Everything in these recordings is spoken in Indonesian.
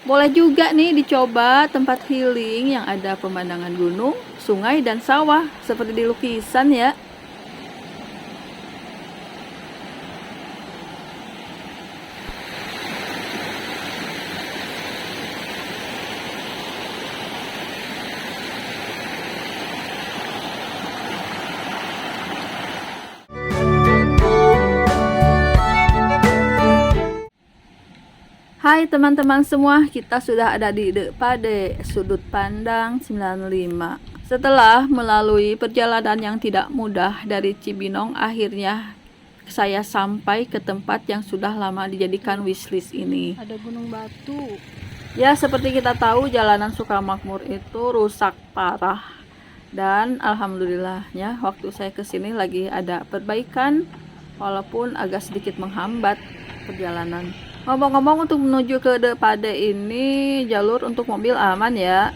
Boleh juga nih dicoba tempat healing yang ada pemandangan gunung, sungai, dan sawah seperti di lukisan ya. Hai teman-teman semua, kita sudah ada di Depade, sudut pandang 95. Setelah melalui perjalanan yang tidak mudah dari Cibinong, akhirnya saya sampai ke tempat yang sudah lama dijadikan wishlist ini. Ada Gunung Batu. Ya, seperti kita tahu jalanan Sukamakmur itu rusak parah. Dan alhamdulillahnya waktu saya kesini lagi ada perbaikan, walaupun agak sedikit menghambat perjalanan. Ngomong-ngomong, untuk menuju ke Depade ini jalur untuk mobil aman ya.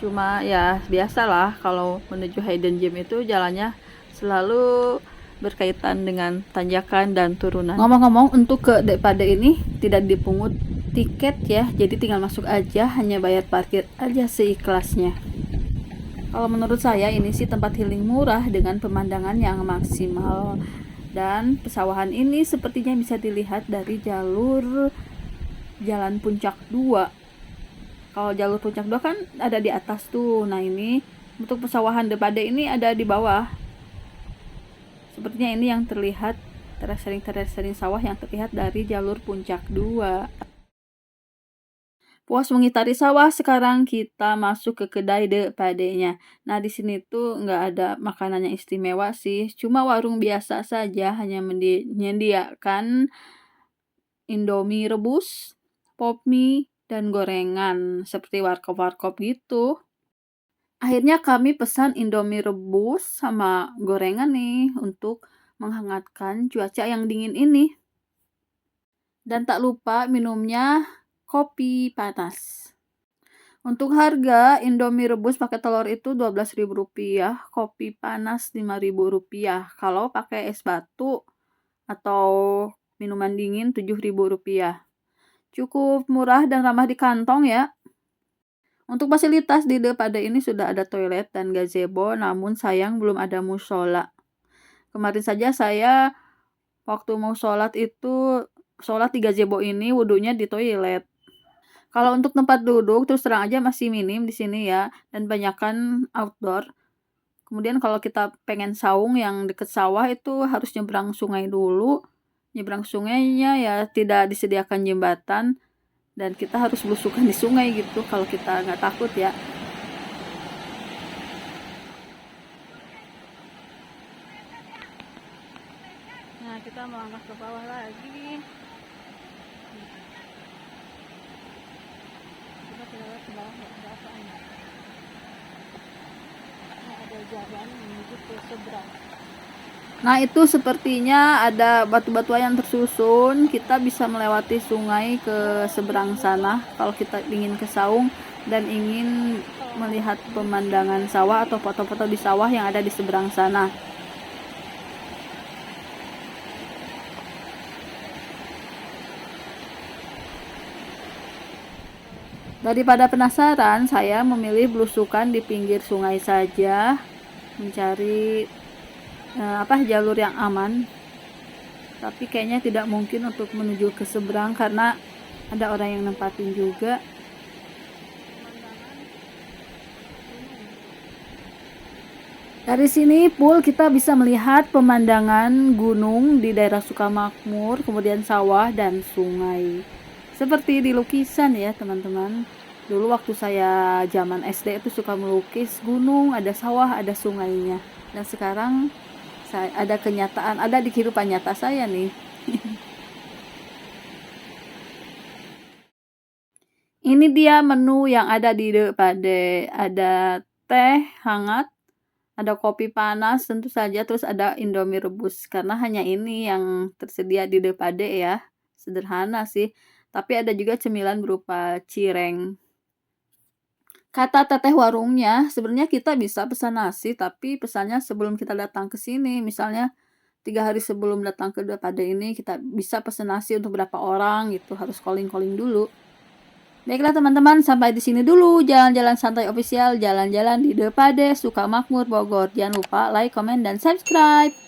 Cuma ya biasalah kalau menuju Hidden Gem itu jalannya selalu berkaitan dengan tanjakan dan turunan. Ngomong-ngomong, untuk ke Depade ini tidak dipungut tiket ya, jadi tinggal masuk aja, hanya bayar parkir aja seikhlasnya. Kalau menurut saya ini sih tempat healing murah dengan pemandangan yang maksimal. Dan pesawahan ini sepertinya bisa dilihat dari jalur Jalan Puncak 2. Kalau jalur Puncak 2 kan ada di atas tuh. Nah ini untuk pesawahan Depade ini ada di bawah. Sepertinya ini yang terlihat terasering sawah yang terlihat dari jalur Puncak 2. Puas mengitari sawah, sekarang kita masuk ke kedai Depadenya. Nah, di sini tuh nggak ada makanan yang istimewa sih, cuma warung biasa saja, hanya menyediakan Indomie rebus, pop mie, dan gorengan seperti warkop-warkop gitu. Akhirnya kami pesan Indomie rebus sama gorengan nih untuk menghangatkan cuaca yang dingin ini. Dan tak lupa minumnya kopi panas. Untuk harga Indomie rebus pakai telur itu Rp12.000, kopi panas Rp5.000. Kalau pakai es batu atau minuman dingin Rp7.000. Cukup murah dan ramah di kantong ya. Untuk fasilitas di Depade ini sudah ada toilet dan gazebo, namun sayang belum ada musola. Kemarin saja saya waktu mau sholat itu sholat di gazebo ini, wudhunya di toilet. Kalau untuk tempat duduk terus terang aja masih minim di sini ya, dan banyakan outdoor. Kemudian kalau kita pengen saung yang deket sawah itu harus nyebrang sungai dulu. Nyebrang sungainya ya tidak disediakan jembatan, dan kita harus belusukan di sungai gitu kalau kita nggak takut ya. Nah, kita melangkah ke bawah lagi. Kita tidak ke bawah, ada apaan. Nah, ada jalan menuju ke seberang. Nah, itu sepertinya ada batu-batuan yang tersusun. Kita bisa melewati sungai ke seberang sana kalau kita ingin ke saung dan ingin melihat pemandangan sawah atau foto-foto di sawah yang ada di seberang sana. Daripada penasaran, saya memilih belusukan di pinggir sungai saja, mencari jalur yang aman. Tapi kayaknya tidak mungkin untuk menuju ke seberang karena ada orang yang nempatin juga. Dari sini pul kita bisa melihat pemandangan gunung di daerah Sukamakmur, kemudian sawah dan sungai. Seperti di lukisan ya teman-teman. Dulu waktu saya zaman SD itu suka melukis gunung, ada sawah, ada sungainya. Dan sekarang ada kenyataan, ada di kehidupan nyata saya nih. Ini dia menu yang ada di Depade. Ada teh hangat, ada kopi panas tentu saja, terus ada Indomie rebus. Karena hanya ini yang tersedia di Depade ya. Sederhana sih. Tapi ada juga cemilan berupa cireng. Kata teteh warungnya, sebenarnya kita bisa pesan nasi, tapi pesannya sebelum kita datang ke sini. Misalnya 3 hari sebelum datang ke Depade ini kita bisa pesan nasi untuk berapa orang gitu, harus calling-calling dulu. Baiklah teman-teman, sampai di sini dulu jalan-jalan santai official, jalan-jalan di Depade Sukamakmur Bogor. Jangan lupa like, komen, dan subscribe.